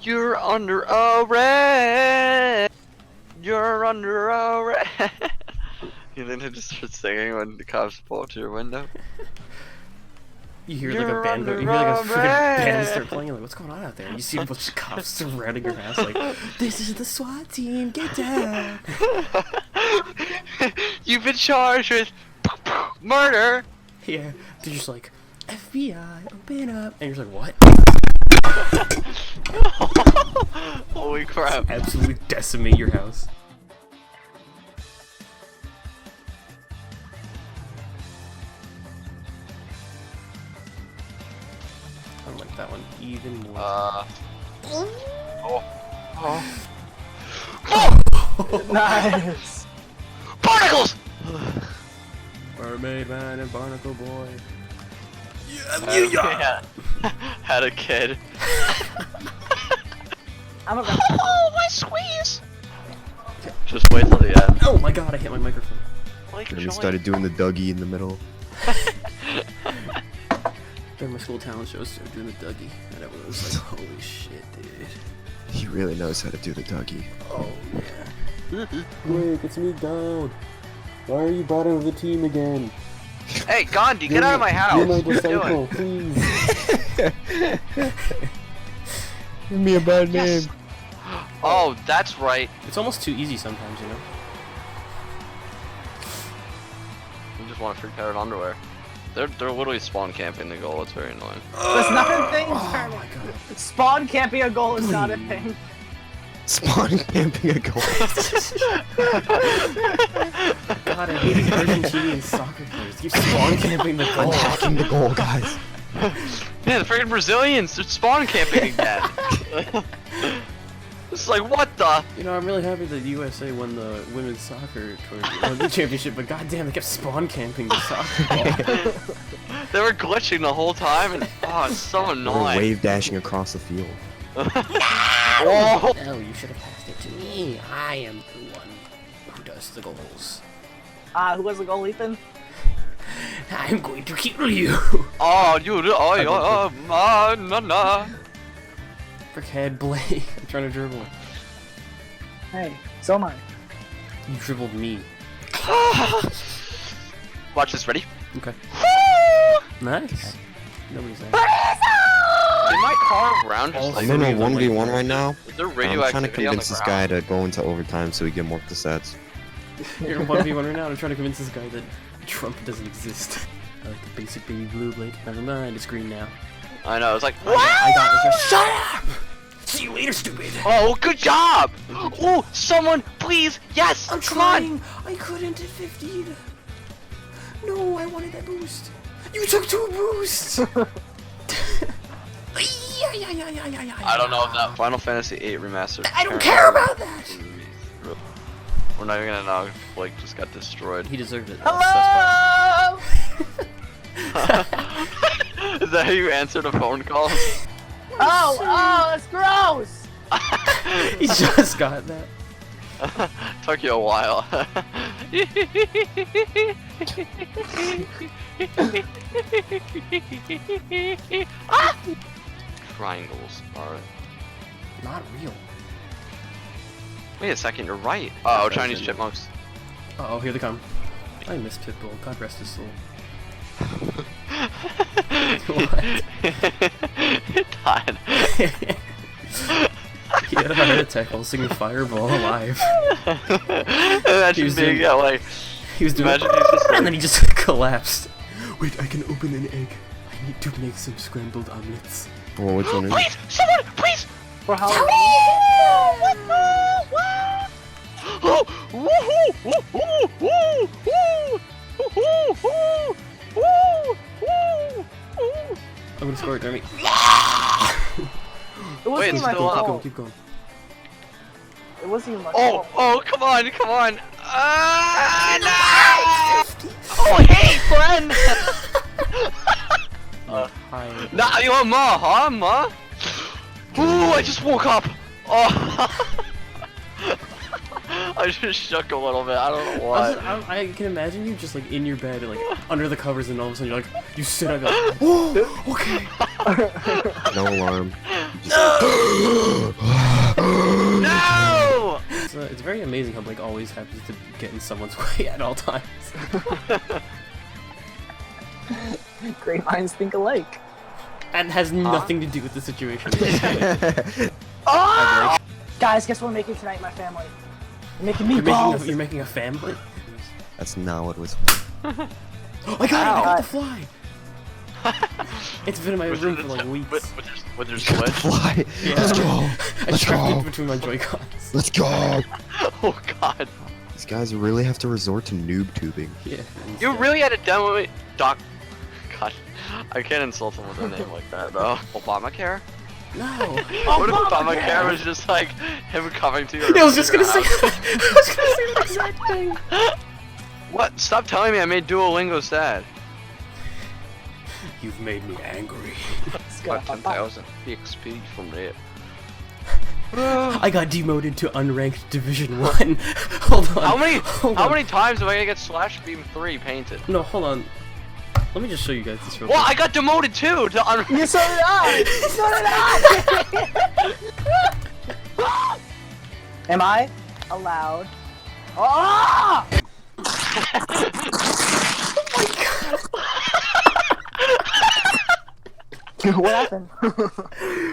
You're under arrest. You're under arrest. And then he just starts singing when the cops pull up to your window. You hear like a band, you hear like a freaking band start playing. You're like, what's going on out there? And you see a bunch of cops surrounding your house, like, this is the SWAT team, get down. You've been charged with murder. Yeah, they're just like, FBI, open up, and you're just like, what? Holy crap! Absolutely decimate your house. I like that one even more. Nice. Barnacles! Mermaid Man and Barnacle Boy. Yeah. Had a kid. I'm a Oh, my squeeze! Just wait till the end. Oh my god, I hit my microphone. Like, And he started doing the Dougie in the middle. During my school talent show, started doing the Dougie, and everyone was like, holy shit, dude. He really knows how to do the Dougie. Oh, yeah. Quick, it's me, God. Why are you bottom of the team again? Hey, Gandhi, get out of my house! You're my What are you disciple, doing? please. Give me a bad Yes. Oh, that's right. It's almost too easy sometimes, you know? You just want to freak out in underwear. They're literally spawn camping the goal. It's very annoying. That's not a thing. Oh my god. Spawn camping a goal is not a thing. Spawn camping a goal. God, I hate Argentinian soccer players. Keep spawn camping the goal. Attacking the goal, guys. Man, the freaking Brazilians, they're spawn camping again. It's like, what the? You know, I'm really happy that USA won the women's soccer won the championship, but goddamn, they kept spawn camping the soccer ball. They were glitching the whole time, and oh, it's so Or annoying. wave dashing across the field. Oh. No, you should have passed it to me. I am the one who does the goals. Who was the goal, Ethan? I'm going to kill you. Oh, no. Frickhead Blake. I'm trying to dribble. Hey, so am I. You dribbled me. Watch this, ready? Okay. Nice. Nobody's there. Did my car around just like... I'm in a 1v1 right now. Is there I'm trying to radioactivity on the convince this ground? guy to go into overtime so we get more cassettes. You're in 1v1 right now. I'm trying to convince this guy that Trump doesn't exist. I like the basic baby blue, Blake. Never mind, it's green now. I know, it's like... I got this. Shut up! See you later, stupid! Oh, good job! Oh, someone, please! Yes! I'm Come on! trying! I couldn't at 15! No, I wanted that boost! You took 2 boosts! I don't know if that Final Fantasy VIII Remastered... I don't care about that! We're not even gonna know if Blake just got destroyed. He deserved it. Hello! Is that how you answered a phone call? Oh, that's gross! He just got that. Took you a while. Ah! Triangles are Not real. Wait a second, you're right. Oh, Chinese chipmunks. Uh oh, here they come. I miss Pitbull. God rest his soul. What? It died. He had a heart attack while singing Fireball alive. Imagine being that like. He was doing Imagine he's just and like, then he just collapsed. Wait, I can open an egg. I need to make some scrambled omelets. Well, which one is it? please, someone, please. For how Oh, woohoo, woohoo, woo, woo, woohoo, woo, woo, woo. I'm gonna score it, Jeremy. It wasn't Wait, even it's my still up. fault. Keep going. It wasn't even my Oh, fault. oh, come on, come on. No! Oh, hey, friend. Hi. Nah, you want more, huh, ma? Ooh, I just woke up. Oh. I just shook a little bit. I don't know why. I can imagine you just like in your bed, like under the covers, and all of a sudden you're like, you sit up, you're like, oh, okay. No alarm. amazing how Blake always happens to get in someone's way at all times. Great minds think alike. And has nothing to do with the situation. Oh! Guys, guess what we're making tonight, my family? We're making meatballs. You're making a family? That's not what was. Oh, I got it! I got the fly! It's been in my room for like weeks. With your switch? Fly. Yeah. Let's go. I Let's trapped go. it between my Joy-Cons. Let's go. Oh god. These guys really have to resort to noob tubing. Yeah. You really had to demo it, Doc. God, I can't insult him with a name like that though. Obamacare? No! What if Obamacare was just like him coming to your? I was just gonna say house? I was gonna say the exact thing! What? Stop telling me I made Duolingo sad. You've made me angry. Let's go. 10,000 XP from it. I got demoted to unranked Division 1. Hold on. How many times am I gonna get Slash Beam 3 painted? No, hold on. Let me just show you guys this real Well, quick. I got demoted too to unranked. You so did I! So did I! Am I allowed? Ah! What happened?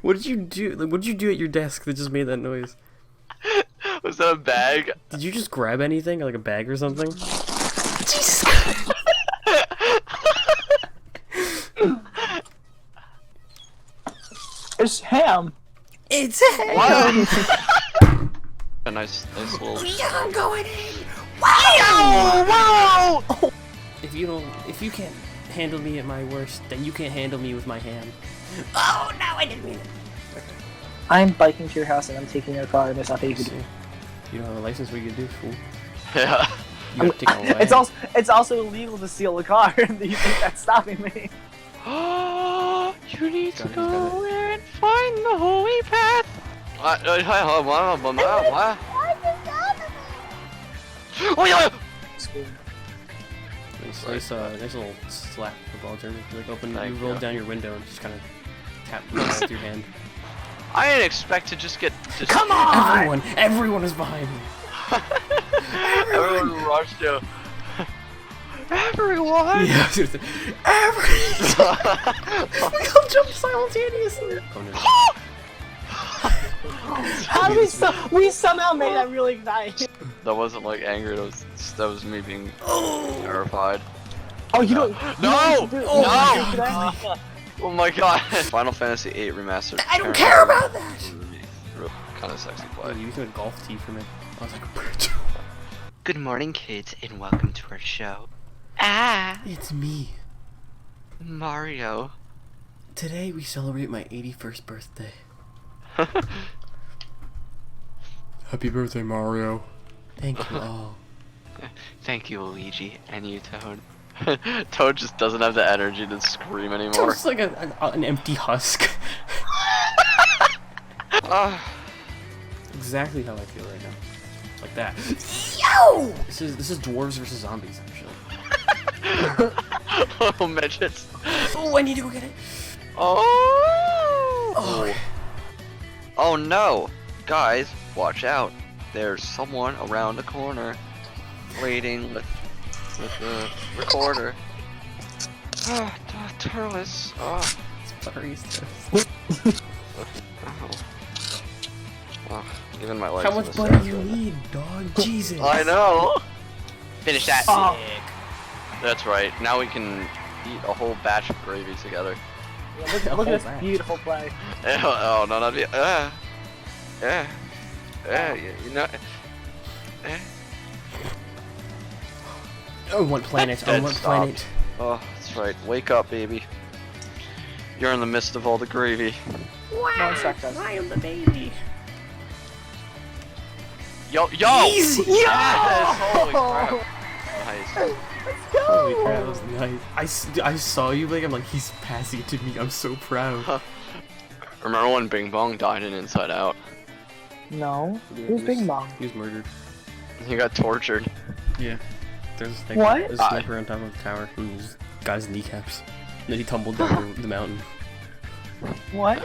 What did you do? Like, what did you do at your desk that just made that noise? Was that a bag? Did you just grab anything, like a bag or something? Jesus Christ! It's ham. It's What? A nice little. I'm going in. Whoa! Whoa! If you can't handle me at my worst, then you can't handle me with my hand. Oh no, I didn't mean it. I'm biking to your house and I'm taking your car and there's nothing you can do. You don't have a license, what you can do, fool? Yeah. You gotta take it away. It's also illegal to steal a car. Do you think that's stopping me? You need to Got it, go and find the holy path. What? Oh yeah! Nice little slap of ball German. Like Thank you roll you. down your window and just kind of tap with your hand. I didn't expect to just get. Come on! Everyone is behind me. Everyone rushed you. Everyone! Yeah, seriously. Everyone! We all jump simultaneously. Oh no. How do we somehow made that really nice. That wasn't like anger. That was me being terrified. Oh, you don't. No! No! Oh my god! Final Fantasy VIII Remastered. I don't care about that! Kind of sexy Oh, play. you used a golf tee for me. I was like, bitch. Good morning, kids, and welcome to our show. Ah! It's me. Mario. Today we celebrate my 81st birthday. Happy birthday, Mario. Thank you all. Thank you, Luigi, and you, Toad. Toad just doesn't have the energy to scream anymore. It's like an empty husk. Exactly how I feel right now. Like that. Yo! This is dwarves versus zombies, actually. Little midgets. Oh, I need to go get it. Oh! Oh no! Guys, watch out. There's someone around the corner waiting with the recorder. Turles. Oh. Sorry, Oh, giving my life. how much butter do you need, dog? Jesus. I know. Finish that. Oh. That's right. Now we can eat a whole batch of gravy together. Yeah, look at this beautiful play. Oh no, that'd be you know. Oh, one planet. Oh, Dead one stop. planet. Oh, that's right. Wake up, baby. You're in the midst of all the gravy. I am the baby. Yo! Easy! Yes! Holy crap! Nice. Holy crap, that was nice. I saw you, like, I'm like, he's passing it to me. I'm so proud. Remember when Bing Bong died in Inside Out? No. Yeah, Who's he Bing was- Bong? He was murdered. He got tortured. Yeah. There's a sniper, What? There's a sniper on top of the tower who got his kneecaps. And then he tumbled down the mountain. What?